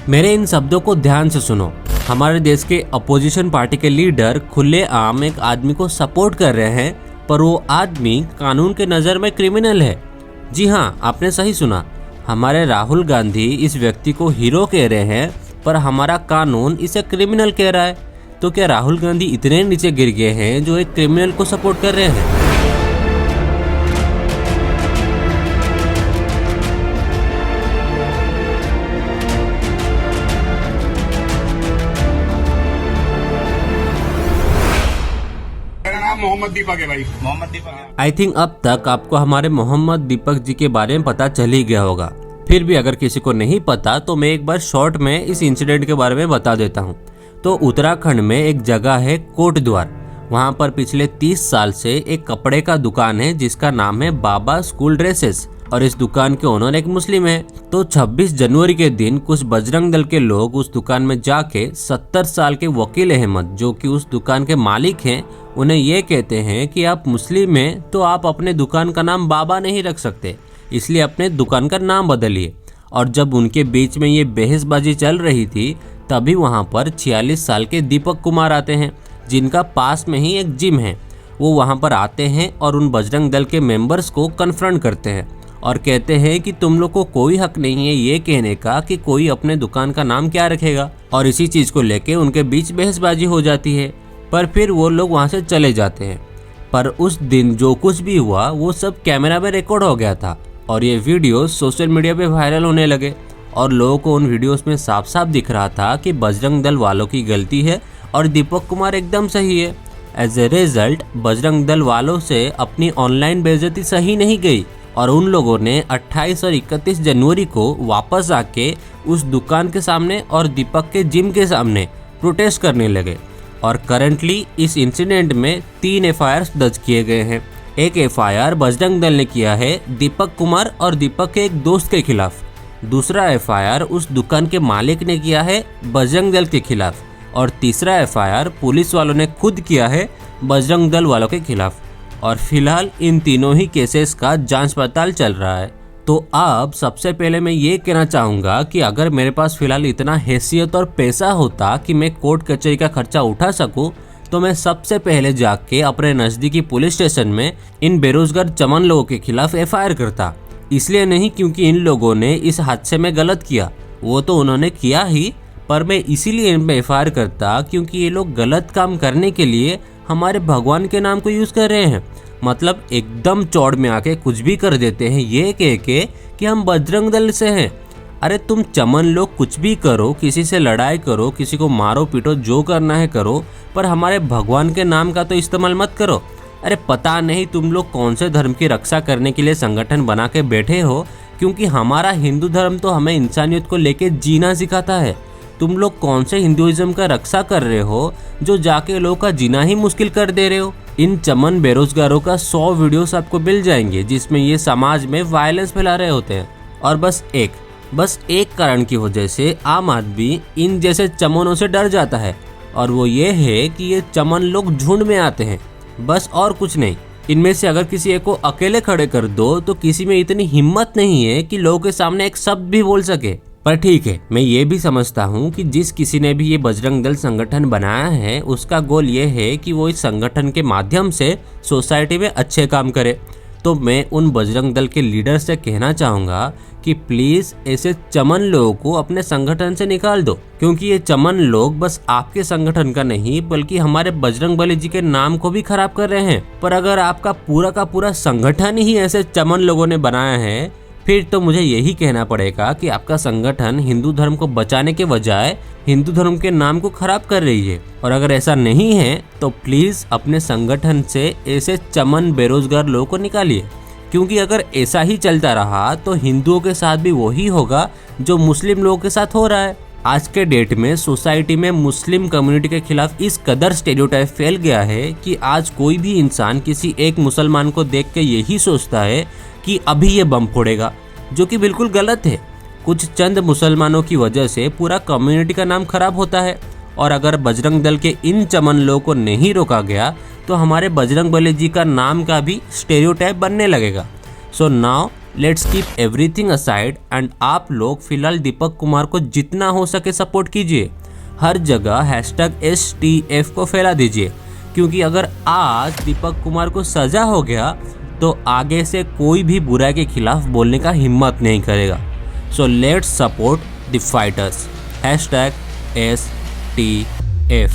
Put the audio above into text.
मेरे इन शब्दों को ध्यान से सुनो। हमारे देश के अपोजिशन पार्टी के लीडर खुलेआम एक आदमी को सपोर्ट कर रहे हैं, पर वो आदमी कानून के नज़र में क्रिमिनल है। जी हाँ, आपने सही सुना। हमारे राहुल गांधी इस व्यक्ति को हीरो कह रहे हैं, पर हमारा कानून इसे क्रिमिनल कह रहा है। तो क्या राहुल गांधी इतने नीचे गिर गए हैं जो एक क्रिमिनल को सपोर्ट कर रहे हैं? मोहम्मद दीपक है भाई, मोहम्मद दीपक है। आई थिंक अब तक आपको हमारे मोहम्मद दीपक जी के बारे में पता चल ही गया होगा। फिर भी अगर किसी को नहीं पता तो मैं एक बार शॉर्ट में इस इंसिडेंट के बारे में बता देता हूँ। तो उत्तराखंड में एक जगह है कोटद्वार। वहाँ पर पिछले 30 साल से एक कपड़े का दुकान है जिसका नाम है बाबा स्कूल ड्रेसेस, और इस दुकान के ओनर एक मुस्लिम है। तो 26 जनवरी के दिन कुछ बजरंग दल के लोग उस दुकान में जाके 70 साल के वकील अहमद, जो कि उस दुकान के मालिक हैं, उन्हें ये कहते हैं कि आप मुस्लिम हैं तो आप अपने दुकान का नाम बाबा नहीं रख सकते, इसलिए अपने दुकान का नाम बदलिए। और जब उनके बीच में ये बहसबाजी चल रही थी, तभी वहाँ पर 46 साल के दीपक कुमार आते हैं, जिनका पास में ही एक जिम है। वो वहाँ पर आते हैं और उन बजरंग दल के मेंबर्स को कन्फ्रंट करते हैं और कहते हैं कि तुम लोग को कोई हक नहीं है ये कहने का कि कोई अपने दुकान का नाम क्या रखेगा। और इसी चीज़ को लेके उनके बीच बहसबाजी हो जाती है, पर फिर वो लोग वहाँ से चले जाते हैं। पर उस दिन जो कुछ भी हुआ वो सब कैमरा में रिकॉर्ड हो गया था, और ये वीडियो सोशल मीडिया पे वायरल होने लगे, और लोगों को उन वीडियोस में साफ साफ दिख रहा था कि बजरंग दल वालों की गलती है और दीपक कुमार एकदम सही है। As a result Bajrang Dal वालों से अपनी ऑनलाइन बेइज्जती सही नहीं गई, और उन लोगों ने 28 और 31 जनवरी को वापस आके उस दुकान के सामने और दीपक के जिम के सामने प्रोटेस्ट करने लगे। और करंटली इस इंसिडेंट में 3 एफआईआर दर्ज किए गए हैं। एक एफआईआर बजरंग दल ने किया है दीपक कुमार और दीपक के एक दोस्त के खिलाफ। दूसरा एफआईआर उस दुकान के मालिक ने किया है बजरंग दल के खिलाफ, और तीसरा एफआईआर पुलिस वालों ने खुद किया है बजरंग दल वालों के खिलाफ। और फिलहाल इन तीनों ही केसेस का जांच पड़ताल चल रहा है। तो अब सबसे पहले मैं ये कहना चाहूँगा कि अगर मेरे पास फिलहाल इतना हैसियत और पैसा होता कि मैं कोर्ट कचहरी का खर्चा उठा सकूँ, तो मैं सबसे पहले जाके अपने नज़दीकी पुलिस स्टेशन में इन बेरोजगार चमन लोगों के खिलाफ एफआईआर करता। इसलिए नहीं क्योंकि इन लोगों ने इस हादसे में गलत किया, वो तो उन्होंने किया ही, पर मैं इसीलिए इन पर एफआईआर करता क्योंकि ये लोग गलत काम करने के लिए हमारे भगवान के नाम को यूज़ कर रहे हैं। मतलब एकदम चौड़ में आके कुछ भी कर देते हैं ये कह के कि हम बजरंग दल से हैं। अरे तुम चमन लोग कुछ भी करो, किसी से लड़ाई करो, किसी को मारो पीटो, जो करना है करो, पर हमारे भगवान के नाम का तो इस्तेमाल मत करो। अरे पता नहीं तुम लोग कौन से धर्म की रक्षा करने के लिए संगठन बना के बैठे हो, क्योंकि हमारा हिंदू धर्म तो हमें इंसानियत को लेके जीना सिखाता है। तुम लोग कौन से हिंदुइज्म का रक्षा कर रहे हो जो जाके लोगों का जीना ही मुश्किल कर दे रहे हो। इन चमन बेरोजगारों का 100 वीडियोस आपको मिल जाएंगे जिसमें ये समाज में वायलेंस फैला रहे होते हैं, और बस एक कारण की वजह से आम आदमी इन जैसे चमनों से डर जाता है, और वो ये है कि ये चमन लोग झुंड में आते हैं, बस और कुछ नहीं। इनमें से अगर किसी एक को अकेले खड़े कर दो तो किसी में इतनी हिम्मत नहीं है कि लोगों के सामने एक शब्द भी बोल सके। पर ठीक है, मैं ये भी समझता हूँ कि जिस किसी ने भी ये बजरंग दल संगठन बनाया है उसका गोल ये है कि वो इस संगठन के माध्यम से सोसाइटी में अच्छे काम करे। तो मैं उन बजरंग दल के लीडर से कहना चाहूँगा कि प्लीज़ ऐसे चमन लोगों को अपने संगठन से निकाल दो, क्योंकि ये चमन लोग बस आपके संगठन का नहीं बल्कि हमारे बजरंग बली जी के नाम को भी खराब कर रहे हैं। पर अगर आपका पूरा का पूरा संगठन ही ऐसे चमन लोगों ने बनाया है, फिर तो मुझे यही कहना पड़ेगा कि आपका संगठन हिंदू धर्म को बचाने के बजाय हिंदू धर्म के नाम को खराब कर रही है। और अगर ऐसा नहीं है तो प्लीज़ अपने संगठन से ऐसे चमन बेरोजगार लोगों को निकालिए, क्योंकि अगर ऐसा ही चलता रहा तो हिंदुओं के साथ भी वही होगा जो मुस्लिम लोगों के साथ हो रहा है। आज के डेट में सोसाइटी में मुस्लिम कम्युनिटी के खिलाफ इस कदर स्टेरियोटाइप फैल गया है कि आज कोई भी इंसान किसी एक मुसलमान को देख के यही सोचता है कि अभी ये बम फोड़ेगा, जो कि बिल्कुल गलत है। कुछ चंद मुसलमानों की वजह से पूरा कम्युनिटी का नाम खराब होता है, और अगर बजरंग दल के इन चमन लोगों को नहीं रोका गया तो हमारे बजरंग बली जी का नाम का भी स्टेरियोटाइप बनने लगेगा। So now let's keep everything aside and आप लोग फिलहाल दीपक कुमार को जितना हो सके सपोर्ट कीजिए। हर जगह #STF को फैला दीजिए, क्योंकि अगर आज दीपक कुमार को सजा हो गया तो आगे से कोई भी बुराई के खिलाफ बोलने का हिम्मत नहीं करेगा। So let's support the fighters. #STF